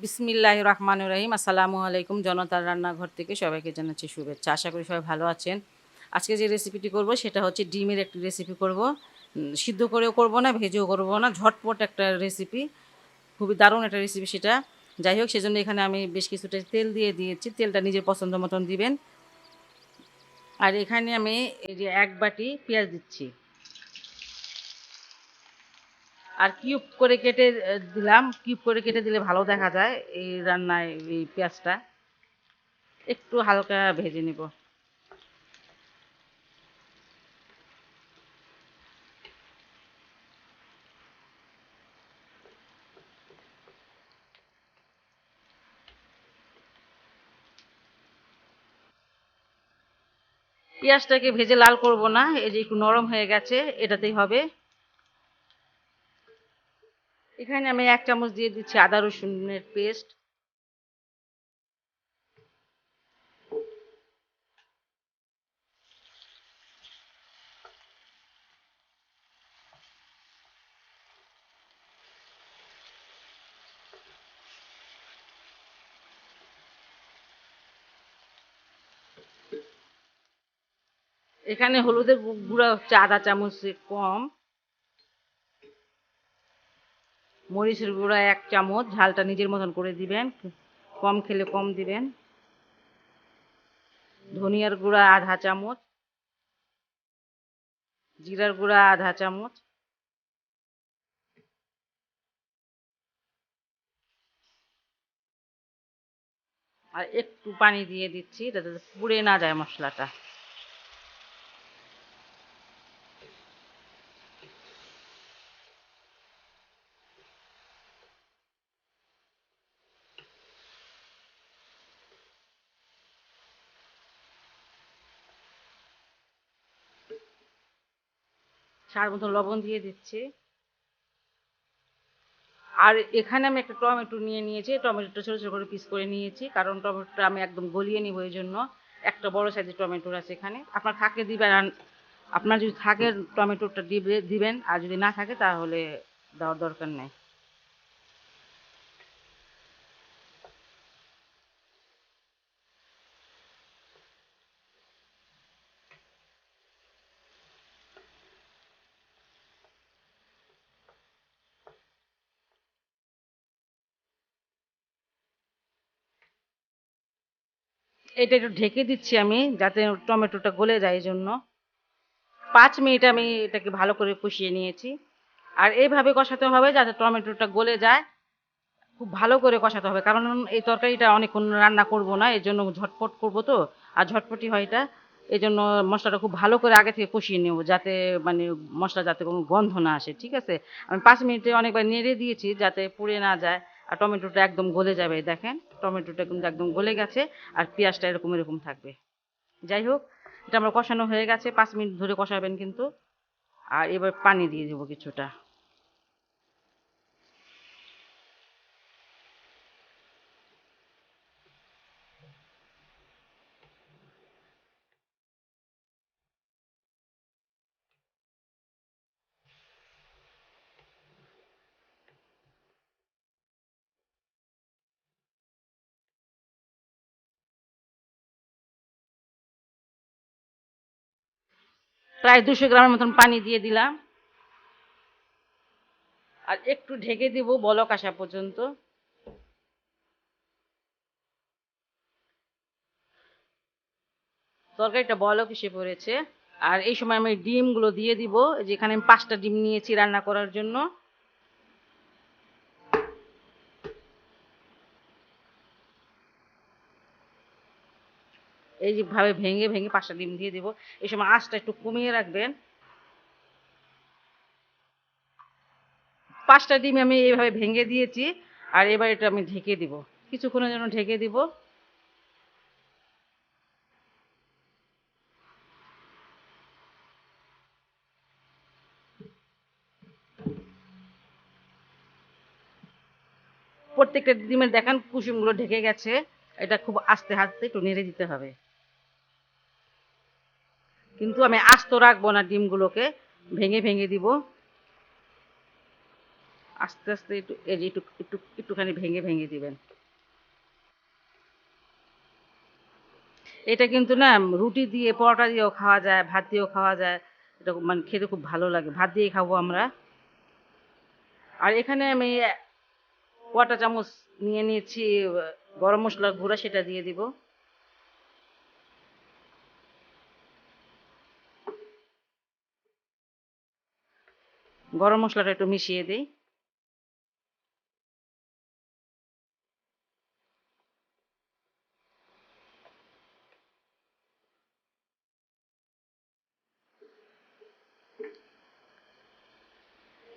বিসমিল্লাহির রহমানির রহিম। আসসালামু আলাইকুম। জনতার রান্নাঘর থেকে সবাইকে জানাচ্ছি শুভেচ্ছা। আশা করি সবাই ভালো আছেন। আজকে যে রেসিপিটি করব সেটা হচ্ছে ডিমের একটি রেসিপি করব। সিদ্ধ করেও করব না, ভেজেও করব না, ঝটপট একটা রেসিপি, খুবই দারুণ একটা রেসিপি সেটা। যাই হোক, সেজন্য এখানে আমি বেশ কিছুটা তেল দিয়ে দিয়েছি। তেলটা নিজের পছন্দ মতন দিবেন। আর এখানে আমি এই যে 1 বাটি পেঁয়াজ দিচ্ছি, আর কিউব করে কেটে দিলাম। কিউব করে কেটে দিলে ভালো দেখা যায় এই রান্নায়। এই পেঁয়াজটা একটু হালকা ভেজে নিব। পেঁয়াজটাকে ভেজে লাল করব না, এই যে একটু নরম হয়ে গেছে, এটাতেই হবে। এখানে আমি 1 চামচ দিয়ে দিচ্ছি আদা রসুনের পেস্ট। এখানে হলুদের গুঁড়া হচ্ছে আধা চামচের কম, মরিচের গুঁড়া 1 চামচ, ঝালটা নিজের মতন করে দিবেন, কম খেলে কম দিবেন। ধনিয়ার গুঁড়া আধা চামচ, জিরার গুঁড়া আধা চামচ, আর একটু পানি দিয়ে দিচ্ছি যাতে পুড়ে না যায় মশলাটা। স্বাদ মতন লবণ দিয়ে দিচ্ছি। আর এখানে আমি একটা টমেটো নিয়ে নিয়েছি, টমেটোটা ছোটো ছোটো করে পিস করে নিয়েছি, কারণ টমেটোটা আমি একদম গলিয়ে নিব, এই জন্য। একটা বড় সাইজের টমেটো আছে এখানে, আপনার থাকলে দিবেন, আর আপনার যদি থাকে টমেটোটা দিবেন, আর যদি না থাকে তাহলে দেওয়ার দরকার নেই। এটা একটু ঢেকে দিচ্ছি আমি, যাতে টমেটোটা গলে যায়, এই জন্য। 5 মিনিট আমি এটাকে ভালো করে কষিয়ে নিয়েছি। আর এইভাবে কষাতে হবে যাতে টমেটোটা গলে যায়। খুব ভালো করে কষাতে হবে, কারণ এই তরকারিটা অনেকক্ষণ রান্না করব না, এই জন্য ঝটপট করব তো। আর ঝটপটি হয় এটা, এই জন্য মশলাটা খুব ভালো করে আগে থেকে কষিয়ে নেব, যাতে মানে মশলা যাতে কোনো গন্ধ না আসে, ঠিক আছে। আমি 5 মিনিটে অনেকবার নেড়ে দিয়েছি যাতে পুড়ে না যায়। আর টমেটোটা একদম গলে যাবে, দেখেন টমেটোটা কিন্তু একদম গলে গেছে। আর পেঁয়াজটা এরকম এরকম থাকবে। যাই হোক, এটা আমার কষানো হয়ে গেছে, 5 মিনিট ধরে কষাবেন কিন্তু। আর এবার পানি দিয়ে দেবো কিছুটা। প্রায় 200 গ্রামের মতন পানি দিয়ে দিলাম। আর একটু ঢেকে দিব বলক আসা পর্যন্ত। তরকারিটা বলক এসে পড়েছে। আর এই সময় আমি ডিমগুলো দিয়ে দিব, যেখানে আমি 5টা ডিম নিয়েছি রান্না করার জন্য। এই যেভাবে ভেঙে ভেঙে 5টা ডিম দিয়ে দিব। এই সময় আঁচটা একটু কমিয়ে রাখবেন। 5টা ডিম আমি এইভাবে ভেঙে দিয়েছি। আর এবার এটা আমি ঢেকে দিব, কিছুক্ষণের জন্য ঢেকে দিব। প্রত্যেকটা ডিমের দেখেন কুসুমগুলো ঢেকে গেছে। এটা খুব আস্তে আস্তে একটু নেড়ে দিতে হবে, কিন্তু আমি আস্ত রাখবো না, ডিমগুলোকে ভেঙে ভেঙে দিব। আস্তে আস্তে একটু এই যে একটুখানি ভেঙে ভেঙে দিবেন। এটা কিন্তু না রুটি দিয়ে পরোটা দিয়েও খাওয়া যায়, ভাত দিয়েও খাওয়া যায়। এটা মানে খেতে খুব ভালো লাগে। ভাত দিয়েই খাবো আমরা। আর এখানে আমি কটা চামচ নিয়ে নিয়েছি গরম মসলার গুঁড়া, সেটা দিয়ে দিব। গরম মসলাটা একটু মিশিয়ে দিই।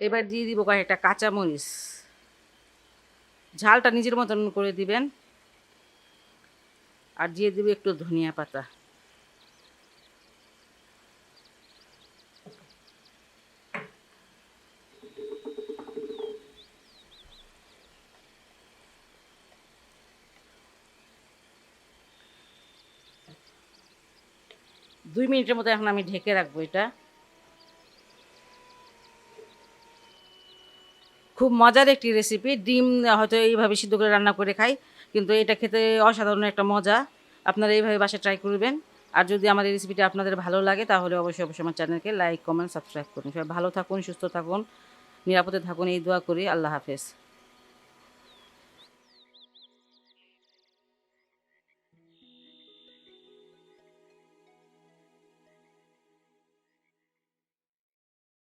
এবার দিয়ে দিব কয়েকটা কাঁচামরিচ। ঝালটা নিজের মতন করে দিবেন। আর দিয়ে দিব একটু ধনিয়া পাতা। দুই মিনিটের মতো এখন আমি ঢেকে রাখবো এটা। খুব মজার একটি রেসিপি। ডিম হয়তো এইভাবে সিদ্ধ করে রান্না করে খাই, কিন্তু এটা খেতে অসাধারণ একটা মজা। আপনারা এইভাবে বাসায় ট্রাই করবেন। আর যদি আমার এই রেসিপিটা আপনাদের ভালো লাগে তাহলে অবশ্যই অবশ্যই আমার চ্যানেলকে লাইক, কমেন্ট, সাবস্ক্রাইব করুন। সবাই ভালো থাকুন, সুস্থ থাকুন, নিরাপদে থাকুন, এই দোয়া করি। আল্লাহ হাফেজ।